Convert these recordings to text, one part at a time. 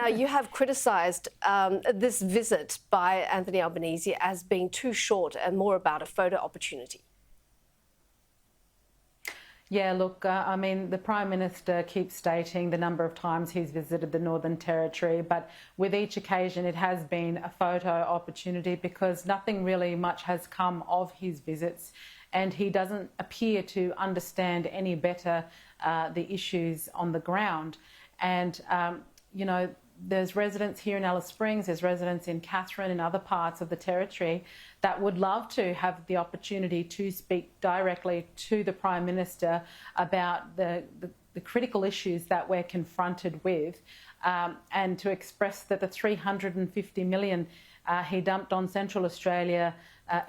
Now, you have criticised this visit by Anthony Albanese as being too short and more about a photo opportunity. Yeah, look, I mean, the Prime Minister keeps stating the number of times he's visited the Northern Territory, but with each occasion it has been a photo opportunity because nothing really much has come of his visits, and he doesn't appear to understand any better the issues on the ground. And, you know, there's residents here in Alice Springs, there's residents in Katherine and other parts of the Territory that would love to have the opportunity to speak directly to the Prime Minister about the critical issues that we're confronted with, and to express that the $350 million he dumped on Central Australia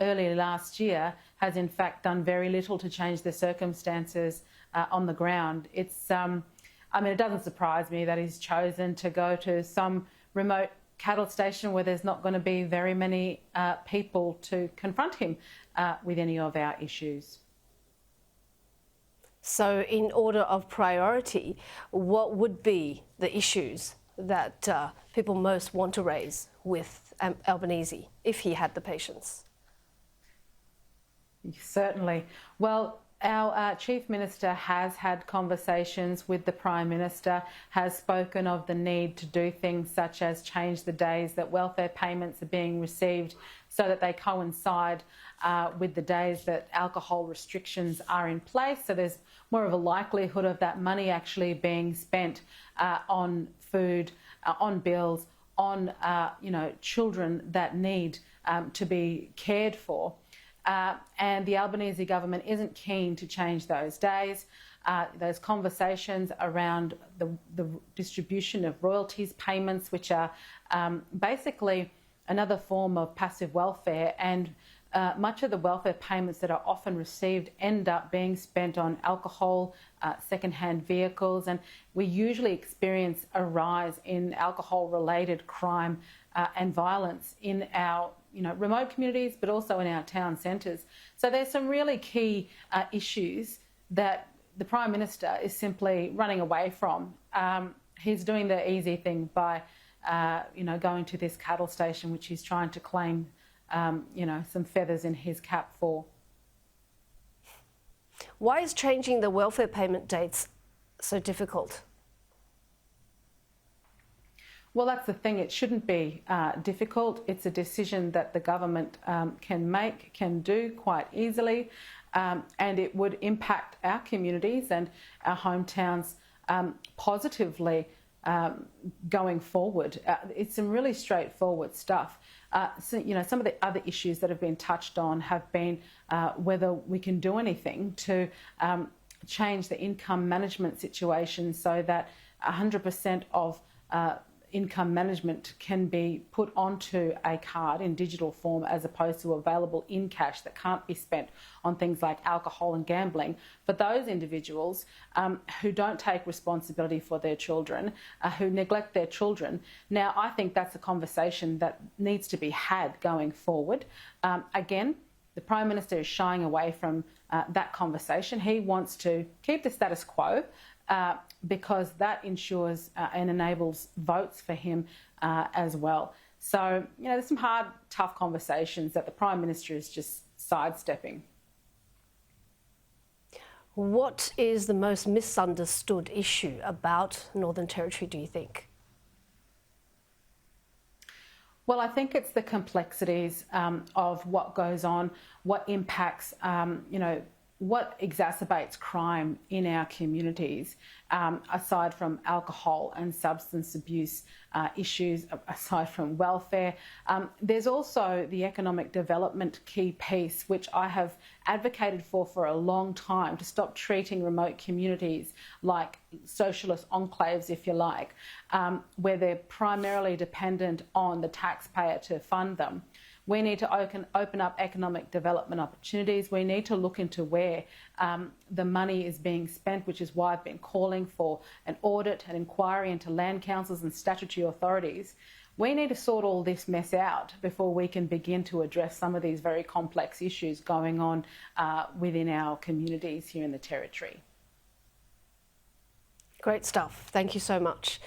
earlier last year has in fact done very little to change the circumstances on the ground. I mean, it doesn't surprise me that he's chosen to go to some remote cattle station where there's not going to be very many people to confront him with any of our issues. So in order of priority, what would be the issues that people most want to raise with Albanese, if he had the patience? Certainly. Well, our Chief Minister has had conversations with the Prime Minister, has spoken of the need to do things such as change the days that welfare payments are being received so that they coincide with the days that alcohol restrictions are in place. So there's more of a likelihood of that money actually being spent on food, on bills, on children that need to be cared for. And the Albanese government isn't keen to change those days. Those conversations around the distribution of royalties payments, which are basically another form of passive welfare, and much of the welfare payments that are often received end up being spent on alcohol, second-hand vehicles, and we usually experience a rise in alcohol-related crime and violence in our remote communities, but also in our town centres. So there's some really key issues that the Prime Minister is simply running away from. He's doing the easy thing by, going to this cattle station, which he's trying to claim, some feathers in his cap for. Why is changing the welfare payment dates so difficult? Well, that's the thing. It shouldn't be difficult. It's a decision that the government can do quite easily, and it would impact our communities and our hometowns positively going forward. It's some really straightforward stuff. Some of the other issues that have been touched on have been whether we can do anything to change the income management situation so that 100% of income management can be put onto a card in digital form as opposed to available in cash that can't be spent on things like alcohol and gambling for those individuals who don't take responsibility for their children, who neglect their children. Now, I think that's a conversation that needs to be had going forward. Again, the Prime Minister is shying away from that conversation. He wants to keep the status quo, because that ensures and enables votes for him as well. So, there's some hard, tough conversations that the Prime Minister is just sidestepping. What is the most misunderstood issue about Northern Territory, do you think? Well, I think it's the complexities of what goes on, what impacts, what exacerbates crime in our communities, aside from alcohol and substance abuse issues, aside from welfare. There's also the economic development key piece, which I have advocated for a long time, to stop treating remote communities like socialist enclaves, if you like, where they're primarily dependent on the taxpayer to fund them. We need to open up economic development opportunities. We need to look into where the money is being spent, which is why I've been calling for an audit, an inquiry into land councils and statutory authorities. We need to sort all this mess out before we can begin to address some of these very complex issues going on within our communities here in the Territory. Great stuff. Thank you so much.